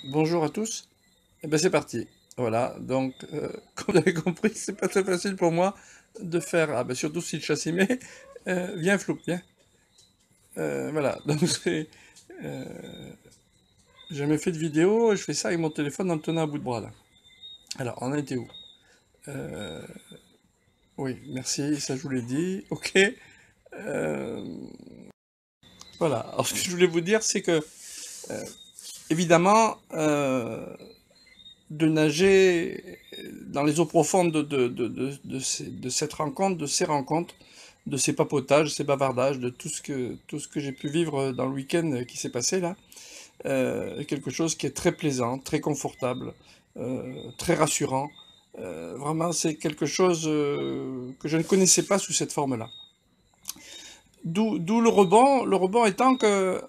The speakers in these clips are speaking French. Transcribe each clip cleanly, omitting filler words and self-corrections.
Bonjour à tous. Et ben c'est parti. Voilà, donc comme vous avez compris, c'est pas très facile pour moi de faire. Ah ben surtout si le châssis met. Viens flou, viens. Voilà, donc c'est. euh, j'ai jamais fait de vidéo, je fais ça avec mon téléphone en le tenant à bout de bras là. Alors, on a été où? Euh, oui, merci, ça je vous l'ai dit. Ok. Euh, voilà, alors ce que je voulais vous dire, c'est que évidemment, de nager dans les eaux profondes de cette rencontre, de ces rencontres, de ces papotages, ces bavardages, de tout ce que j'ai pu vivre dans le week-end qui s'est passé là. Quelque chose qui est très plaisant, très confortable, très rassurant. Vraiment, c'est quelque chose que je ne connaissais pas sous cette forme-là. D'où le rebond étant que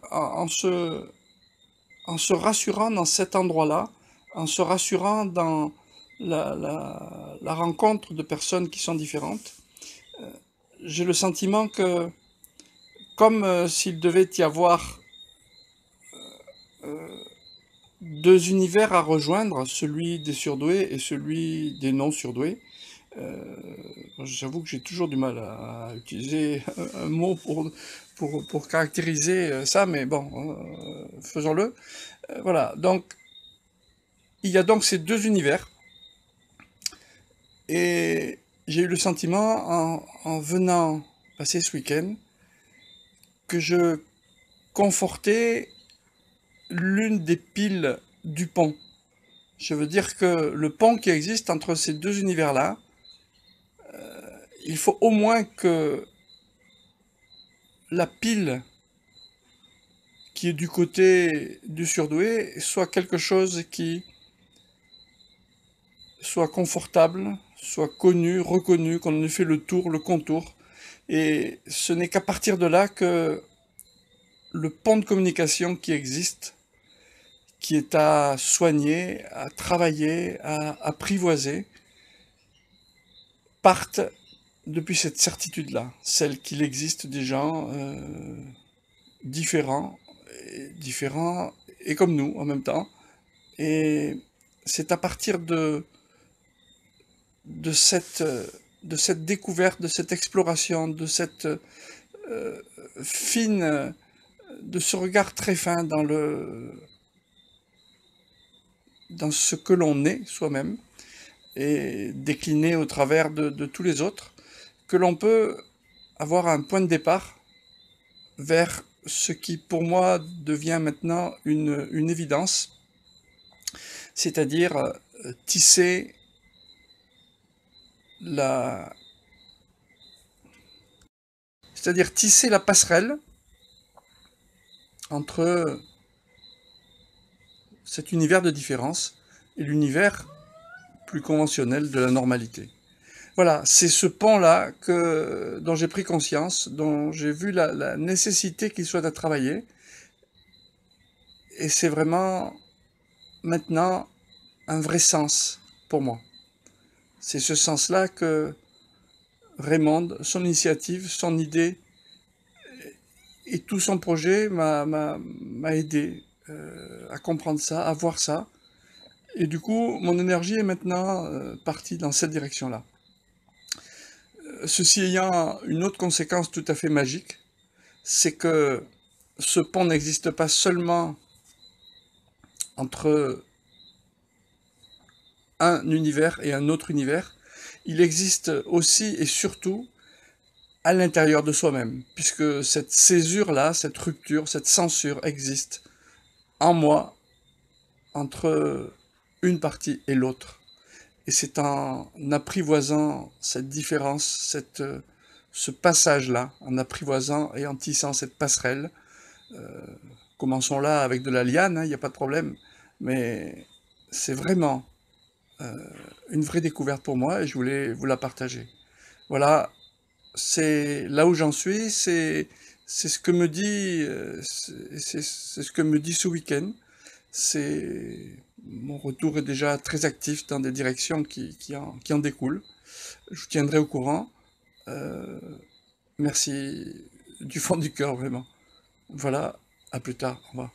en se rassurant dans cet endroit-là, en se rassurant dans la rencontre de personnes qui sont différentes, j'ai le sentiment que, comme s'il devait y avoir deux univers à rejoindre, celui des surdoués et celui des non-surdoués, euh, j'avoue que j'ai toujours du mal à utiliser un mot pour caractériser ça, mais bon, faisons-le. Voilà, donc il y a donc ces deux univers. Et j'ai eu le sentiment, en venant passer ce week-end, que je confortais l'une des piles du pont. Je veux dire que le pont qui existe entre ces deux univers-là, il faut au moins que la pile qui est du côté du surdoué soit quelque chose qui soit confortable, soit connu, reconnu, qu'on en ait fait le tour, le contour. Et ce n'est qu'à partir de là que le pont de communication qui existe, qui est à soigner, à travailler, à apprivoiser, partent depuis cette certitude-là, celle qu'il existe des gens différents, différents et comme nous en même temps. Et c'est à partir de cette, de cette découverte, de cette exploration, de cette fine, de ce regard très fin dans ce que l'on est soi-même, et décliné au travers de tous les autres, que l'on peut avoir un point de départ vers ce qui pour moi devient maintenant une évidence, c'est-à-dire tisser la, c'est-à-dire tisser la passerelle entre cet univers de différence et l'univers plus conventionnel de la normalité. Voilà, c'est ce pont-là dont j'ai pris conscience, dont j'ai vu la nécessité qu'il soit à travailler, et c'est vraiment maintenant un vrai sens pour moi. C'est ce sens-là que Raymond, son initiative, son idée et tout son projet m'a aidé à comprendre ça, à voir ça. Et du coup, mon énergie est maintenant partie dans cette direction-là. Ceci ayant une autre conséquence tout à fait magique, c'est que ce pont n'existe pas seulement entre un univers et un autre univers, il existe aussi et surtout à l'intérieur de soi-même, puisque cette césure-là, cette rupture, cette censure existe en moi entre une partie et l'autre. Et c'est en apprivoisant cette différence, ce passage-là, en apprivoisant et en tissant cette passerelle, commençons là avec de la liane, il n'y a pas de problème, mais c'est vraiment une vraie découverte pour moi et je voulais vous la partager. Voilà, c'est là où j'en suis, c'est ce que me dit c'est ce que me dit ce week-end. C'est mon retour est déjà très actif dans des directions qui en découlent. Je vous tiendrai au courant. Euh, merci du fond du cœur vraiment. Voilà, à plus tard. Au revoir.